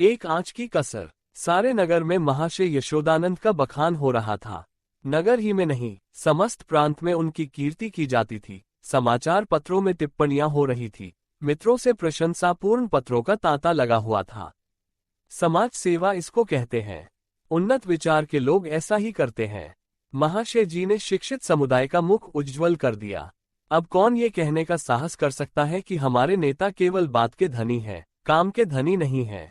एक आंच की कसर। सारे नगर में महाशय यशोदानंद का बखान हो रहा था। नगर ही में नहीं, समस्त प्रांत में उनकी कीर्ति की जाती थी। समाचार पत्रों में टिप्पणियां हो रही थी। मित्रों से प्रशंसापूर्ण पत्रों का तांता लगा हुआ था। समाज सेवा इसको कहते हैं। उन्नत विचार के लोग ऐसा ही करते हैं। महाशय जी ने शिक्षित समुदाय का मुख उज्ज्वल कर दिया। अब कौन ये कहने का साहस कर सकता है कि हमारे नेता केवल बात के धनी हैं, काम के धनी नहीं हैं।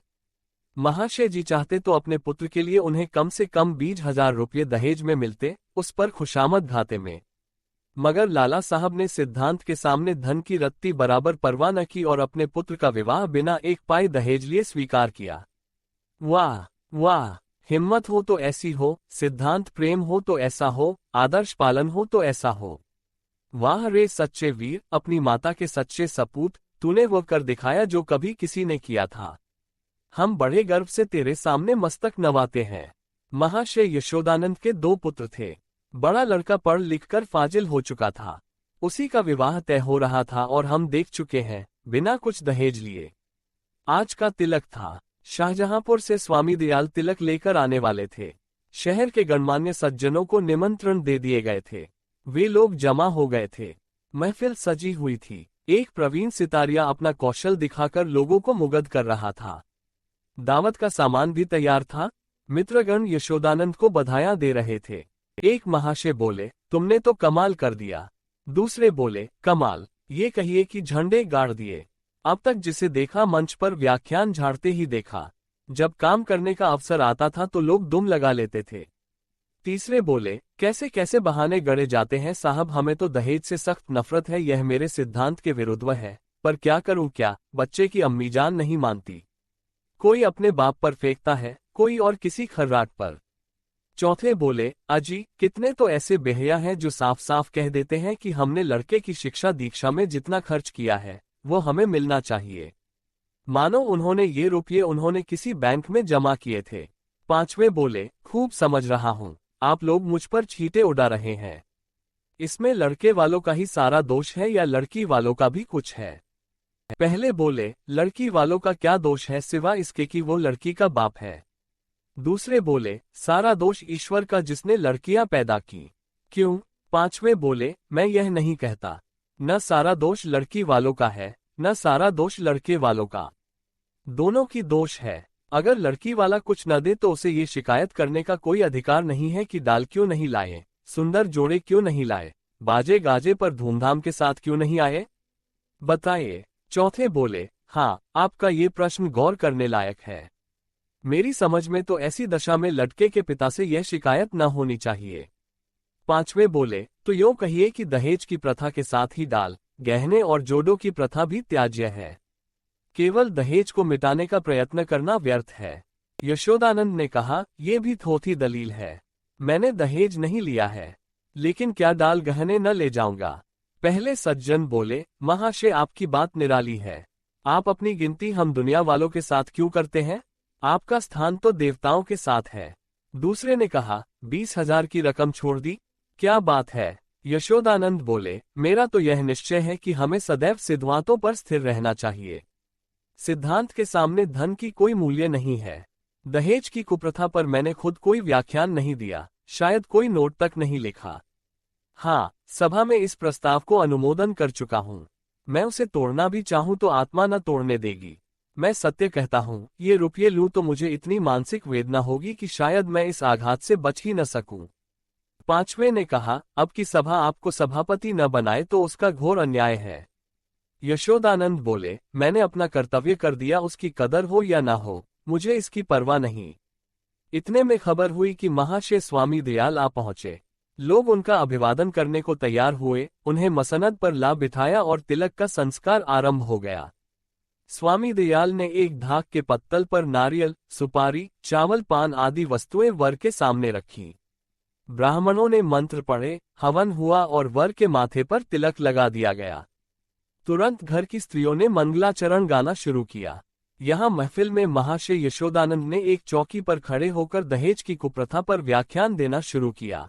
महाशय जी चाहते तो अपने पुत्र के लिए उन्हें कम से कम 20,000 रुपये दहेज में मिलते, उस पर खुशामद घाते में। मगर लाला साहब ने सिद्धांत के सामने धन की रत्ती बराबर परवाह न की और अपने पुत्र का विवाह बिना एक पाई दहेज लिए स्वीकार किया। वाह वाह, हिम्मत हो तो ऐसी हो, सिद्धांत प्रेम हो तो ऐसा हो, आदर्श पालन हो तो ऐसा हो। वाह रे सच्चे वीर, अपनी माता के सच्चे सपूत, तूने वो कर दिखाया जो कभी किसी ने किया था। हम बड़े गर्व से तेरे सामने मस्तक नवाते हैं। महाशय यशोदानंद के 2 पुत्र थे। बड़ा लड़का पढ़ लिखकर फाजिल हो चुका था। उसी का विवाह तय हो रहा था और हम देख चुके हैं, बिना कुछ दहेज लिए। आज का तिलक था। शाहजहांपुर से स्वामी दयाल तिलक लेकर आने वाले थे। शहर के गणमान्य सज्जनों को निमंत्रण दे दिए गए थे। वे लोग जमा हो गए थे। महफिल सजी हुई थी। एक प्रवीण सितारिया अपना कौशल दिखाकर लोगों को मुग्ध कर रहा था। दावत का सामान भी तैयार था। मित्रगण यशोदानंद को बधाइयां दे रहे थे। एक महाशय बोले, तुमने तो कमाल कर दिया। दूसरे बोले, कमाल, ये कहिए कि झंडे गाड़ दिए। अब तक जिसे देखा मंच पर व्याख्यान झाड़ते ही देखा। जब काम करने का अवसर आता था तो लोग दुम लगा लेते थे। तीसरे बोले, कैसे कैसे बहाने गढ़े जाते हैं साहब, हमें तो दहेज से सख्त नफरत है, यह मेरे सिद्धांत के विरुद्ध है, पर क्या करूं क्या, बच्चे की अम्मीजान नहीं मानती। कोई अपने बाप पर फेंकता है, कोई और किसी खर्राट पर। चौथे बोले, अजी, कितने तो ऐसे बेहया हैं जो साफ साफ कह देते हैं कि हमने लड़के की शिक्षा दीक्षा में जितना खर्च किया है वो हमें मिलना चाहिए, मानो उन्होंने ये रुपये उन्होंने किसी बैंक में जमा किए थे। पांचवे बोले, खूब समझ रहा हूं, आप लोग मुझ पर छींटे उड़ा रहे हैं। इसमें लड़के वालों का ही सारा दोष है या लड़की वालों का भी कुछ है? पहले बोले, लड़की वालों का क्या दोष है सिवा इसके कि वो लड़की का बाप है। दूसरे बोले, सारा दोष ईश्वर का जिसने लड़कियां पैदा की। क्यों? पांचवे बोले, मैं यह नहीं कहता, न सारा दोष लड़की वालों का है, न सारा दोष लड़के वालों का। दोनों की दोष है। अगर लड़की वाला कुछ न दे तो उसे ये शिकायत करने का कोई अधिकार नहीं है कि दाल क्यों नहीं लाए, सुंदर जोड़े क्यों नहीं लाए, बाजे गाजे पर धूमधाम के साथ क्यों नहीं आए, बताइए। चौथे बोले, हाँ, आपका ये प्रश्न गौर करने लायक है। मेरी समझ में तो ऐसी दशा में लड़के के पिता से यह शिकायत न होनी चाहिए। पांचवे बोले, तो यूं कहिए कि दहेज की प्रथा के साथ ही दाल, गहने और जोड़ों की प्रथा भी त्याज्य है। केवल दहेज को मिटाने का प्रयत्न करना व्यर्थ है। यशोदानंद ने कहा, यह भी थोथी दलील है। मैंने दहेज नहीं लिया है, लेकिन क्या दाल गहने न ले जाऊंगा। पहले सज्जन बोले, महाशय आपकी बात निराली है। आप अपनी गिनती हम दुनिया वालों के साथ क्यों करते हैं? आपका स्थान तो देवताओं के साथ है। दूसरे ने कहा, 20,000 की रकम छोड़ दी, क्या बात है? यशोदानंद बोले, मेरा तो यह निश्चय है कि हमें सदैव सिद्धांतों पर स्थिर रहना चाहिए। सिद्धांत के सामने धन की कोई मूल्य नहीं है। दहेज की कुप्रथा पर मैंने खुद कोई व्याख्यान नहीं दिया, शायद कोई नोट तक नहीं लिखा। हाँ, सभा में इस प्रस्ताव को अनुमोदन कर चुका हूँ। मैं उसे तोड़ना भी चाहूँ तो आत्मा न तोड़ने देगी। मैं सत्य कहता हूँ, ये रुपये लूँ तो मुझे इतनी मानसिक वेदना होगी कि शायद मैं इस आघात से बच ही न सकूं। पांचवे ने कहा, अब की सभा आपको सभापति न बनाए तो उसका घोर अन्याय है। यशोदानंद बोले, मैंने अपना कर्तव्य कर दिया, उसकी कदर हो या ना हो, मुझे इसकी परवाह नहीं। इतने में खबर हुई कि महाशय स्वामी दयाल आ पहुंचे। लोग उनका अभिवादन करने को तैयार हुए, उन्हें मसनद पर ला बिठाया और तिलक का संस्कार आरंभ हो गया। स्वामी दयाल ने एक धाक के पत्तल पर नारियल, सुपारी, चावल, पान आदि वस्तुएं वर के सामने रखीं। ब्राह्मणों ने मंत्र पढ़े, हवन हुआ और वर के माथे पर तिलक लगा दिया गया। तुरंत घर की स्त्रियों ने मंगलाचरण गाना शुरू किया। यहाँ महफिल में महाशय यशोदानंद ने एक चौकी पर खड़े होकर दहेज की कुप्रथा पर व्याख्यान देना शुरू किया।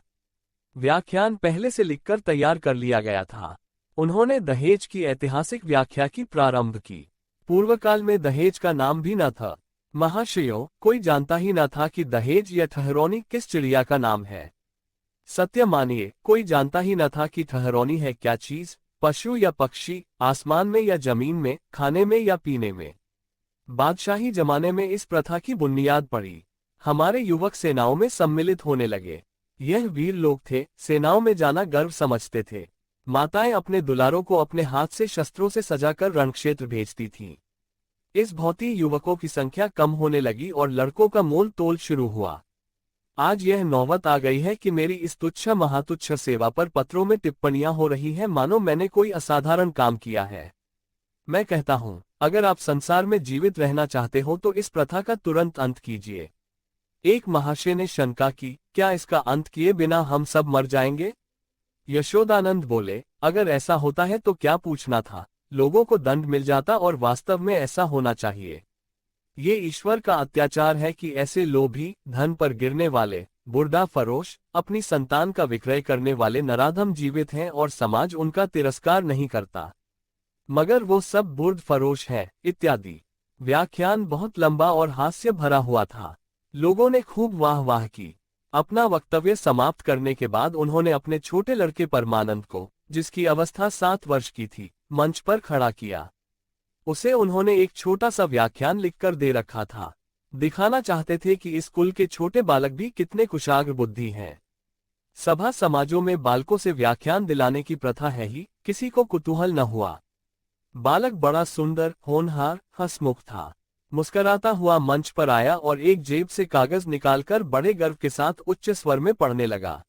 व्याख्यान पहले से लिखकर तैयार कर लिया गया था। उन्होंने दहेज की ऐतिहासिक व्याख्या की प्रारंभ की। पूर्व काल में दहेज का नाम भी न था। महाशयों, कोई जानता ही न था कि दहेज या ठहरौनी किस चिड़िया का नाम है। सत्य मानिए, कोई जानता ही न था कि ठहरौनी है क्या चीज, पशु या पक्षी, आसमान में या जमीन में, खाने में या पीने में। बादशाही जमाने में इस प्रथा की बुनियाद पड़ी। हमारे युवक सेनाओं में सम्मिलित होने लगे। यह वीर लोग थे, सेनाओं में जाना गर्व समझते थे। माताएं अपने दुलारों को अपने हाथ से शस्त्रों से सजाकर रणक्षेत्र भेजती थीं। इस भौती युवकों की संख्या कम होने लगी और लड़कों का मोल तोल शुरू हुआ। आज यह नौबत आ गई है कि मेरी इस तुच्छ महातुच्छ सेवा पर पत्रों में टिप्पणियां हो रही हैं मानो मैंने कोई असाधारण काम किया है। मैं कहता हूं, अगर आप संसार में जीवित रहना चाहते हो तो इस प्रथा का तुरंत अंत कीजिए। एक महाशय ने शंका की, क्या इसका अंत किए बिना हम सब मर जाएंगे? यशोदानंद बोले, अगर ऐसा होता है तो क्या पूछना था, लोगों को दंड मिल जाता और वास्तव में ऐसा होना चाहिए। ये ईश्वर का अत्याचार है कि ऐसे लोभी, धन पर गिरने वाले, बुर्दा फरोश, अपनी संतान का विक्रय करने वाले नराधम जीवित हैं और समाज उनका तिरस्कार नहीं करता। मगर वो सब बुर्द फरोश हैं, इत्यादि। व्याख्यान बहुत लंबा और हास्य भरा हुआ था। लोगों ने खूब वाह वाह की। अपना वक्तव्य समाप्त करने के बाद उन्होंने अपने छोटे लड़के परमानंद को, जिसकी अवस्था 7 वर्ष की थी, मंच पर खड़ा किया। उसे उन्होंने एक छोटा सा व्याख्यान लिखकर दे रखा था। दिखाना चाहते थे कि इस कुल के छोटे बालक भी कितने कुशाग्र बुद्धि हैं। सभा समाजों में बालकों से व्याख्यान दिलाने की प्रथा है ही, किसी को कुतूहल न हुआ। बालक बड़ा सुंदर, होनहार, हंसमुख था। मुस्कराता हुआ मंच पर आया और एक जेब से कागज निकालकर बड़े गर्व के साथ उच्च स्वर में पढ़ने लगा।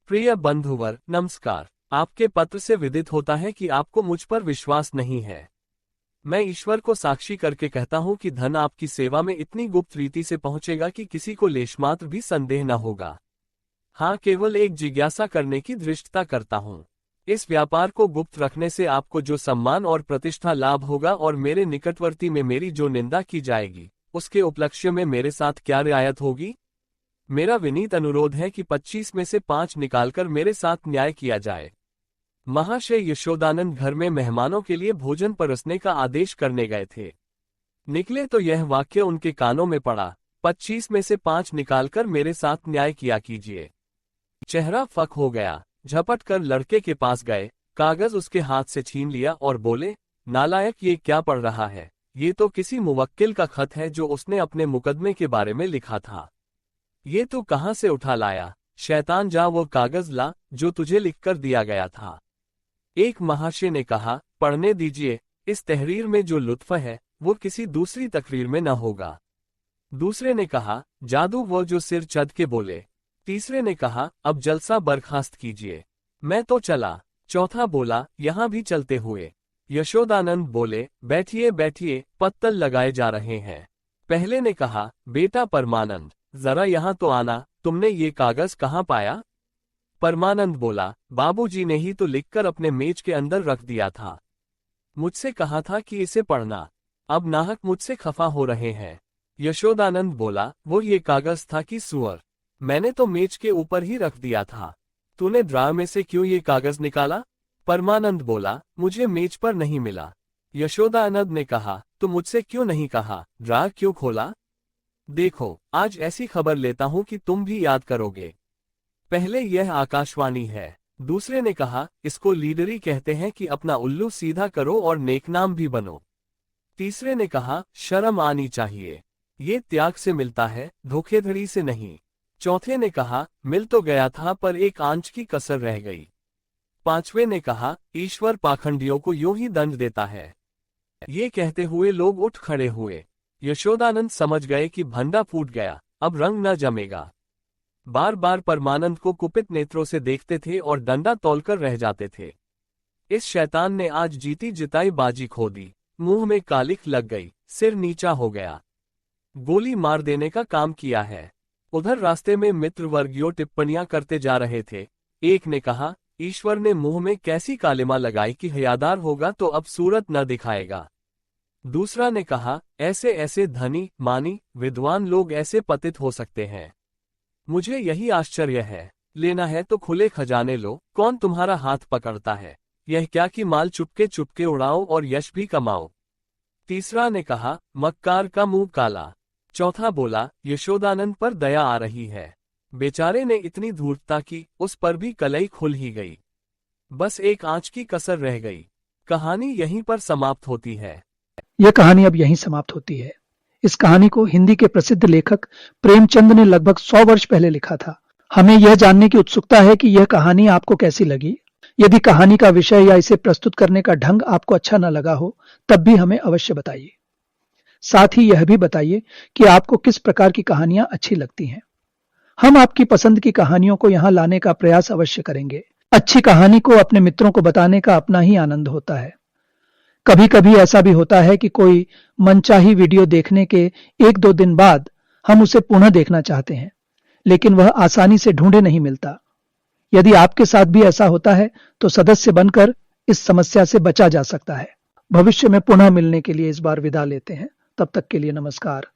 प्रिय बंधुवर, नमस्कार। आपके पत्र से विदित होता है कि आपको मुझ पर विश्वास नहीं है। मैं ईश्वर को साक्षी करके कहता हूं कि धन आपकी सेवा में इतनी गुप्त रीति से पहुंचेगा कि किसी को लेशमात्र भी संदेह न होगा। हाँ, केवल एक जिज्ञासा करने की धृष्टता करता हूं। इस व्यापार को गुप्त रखने से आपको जो सम्मान और प्रतिष्ठा लाभ होगा और मेरे निकटवर्ती में मेरी जो निंदा की जाएगी, उसके उपलक्ष्य में मेरे साथ क्या रियायत होगी? मेरा विनीत अनुरोध है कि 25 में से 5 निकालकर मेरे साथ न्याय किया जाए। महाशय यशोदानंद घर में मेहमानों के लिए भोजन परसने का आदेश करने गए थे। निकले तो यह वाक्य उनके कानों में पड़ा, 25 में से 5 निकालकर मेरे साथ न्याय किया कीजिए। चेहरा फक हो गया। झपट कर लड़के के पास गए, कागज उसके हाथ से छीन लिया और बोले, नालायक, ये क्या पढ़ रहा है? ये तो किसी मुवक्किल का खत है जो उसने अपने मुकदमे के बारे में लिखा था। ये तू कहाँ से उठा लाया? शैतान, जा वो कागज ला जो तुझे लिखकर दिया गया था। एक महाशय ने कहा, पढ़ने दीजिए, इस तहरीर में जो लुत्फ है वो किसी दूसरी तकरीर में न होगा। दूसरे ने कहा, जादू वो जो सिर चढ़ के बोले। तीसरे ने कहा, अब जलसा बर्खास्त कीजिए। मैं तो चला। चौथा बोला, यहां भी चलते हुए। यशोदानंद बोले, बैठिए बैठिए, पत्तल लगाए जा रहे हैं। पहले ने कहा, बेटा परमानंद, जरा यहां तो आना, तुमने ये कागज कहाँ पाया? परमानंद बोला, बाबूजी ने ही तो लिखकर अपने मेज के अंदर रख दिया था। मुझसे कहा था कि इसे पढ़ना। अब नाहक मुझसे खफा हो रहे हैं। यशोदानंद बोला, वो ये कागज था कि सुअर? मैंने तो मेज के ऊपर ही रख दिया था। तूने ड्रा में से क्यों ये कागज निकाला? परमानंद बोला, मुझे मेज पर नहीं मिला। यशोदानंद ने कहा, तो मुझसे क्यों नहीं कहा, ड्रा क्यों खोला? देखो, आज ऐसी खबर लेता हूं कि तुम भी याद करोगे। पहले यह आकाशवाणी है। दूसरे ने कहा, इसको लीडरी कहते हैं कि अपना उल्लू सीधा करो और नेकनाम भी बनो। तीसरे ने कहा, शर्म आनी चाहिए। ये त्याग से मिलता है, धोखेधड़ी से नहीं। चौथे ने कहा, मिल तो गया था पर एक आंच की कसर रह गई। पांचवे ने कहा, ईश्वर पाखंडियों को यूं ही दंड देता है। ये कहते हुए लोग उठ खड़े हुए। यशोदानंद समझ गए कि भंडा फूट गया, अब रंग न जमेगा। बार बार परमानंद को कुपित नेत्रों से देखते थे और डंडा तौलकर रह जाते थे। इस शैतान ने आज जीती जिताई बाजी खो दी। मुंह में कालिख लग गई, सिर नीचा हो गया। गोली मार देने का काम किया है। उधर रास्ते में मित्र वर्गियों टिप्पणियां करते जा रहे थे। एक ने कहा, ईश्वर ने मुंह में कैसी कालिमा लगाई कि हयादार होगा तो अब सूरत न दिखाएगा। दूसरा ने कहा, ऐसे ऐसे धनी, मानी, विद्वान लोग ऐसे पतित हो सकते हैं। मुझे यही आश्चर्य है। लेना है तो खुले खजाने लो, कौन तुम्हारा हाथ पकड़ता है? यह क्या कि माल चुपके चुपके उड़ाओ और यश भी कमाओ। तीसरा ने कहा, मक्कार का मुंह काला। चौथा बोला, यशोदानंद पर दया आ रही है। बेचारे ने इतनी धूर्तता की, उस पर भी कलई खुल ही गई। बस एक आंच की कसर रह गई। कहानी यहीं पर समाप्त होती है। यह कहानी अब यहीं समाप्त होती है। इस कहानी को हिंदी के प्रसिद्ध लेखक प्रेमचंद ने लगभग 100 वर्ष पहले लिखा था। हमें यह जानने की उत्सुकता है कि यह कहानी आपको कैसी लगी। यदि कहानी का विषय या इसे प्रस्तुत करने का ढंग आपको अच्छा न लगा हो, तब भी हमें अवश्य बताइए। साथ ही यह भी बताइए कि आपको किस प्रकार की कहानियां अच्छी लगती हैं। हम आपकी पसंद की कहानियों को यहां लाने का प्रयास अवश्य करेंगे। अच्छी कहानी को अपने मित्रों को बताने का अपना ही आनंद होता है। कभी कभी ऐसा भी होता है कि कोई मनचाही वीडियो देखने के 1-2 दिन बाद हम उसे पुनः देखना चाहते हैं, लेकिन वह आसानी से ढूंढे नहीं मिलता। यदि आपके साथ भी ऐसा होता है तो सदस्य बनकर इस समस्या से बचा जा सकता है। भविष्य में पुनः मिलने के लिए इस बार विदा लेते हैं। तब तक के लिए नमस्कार।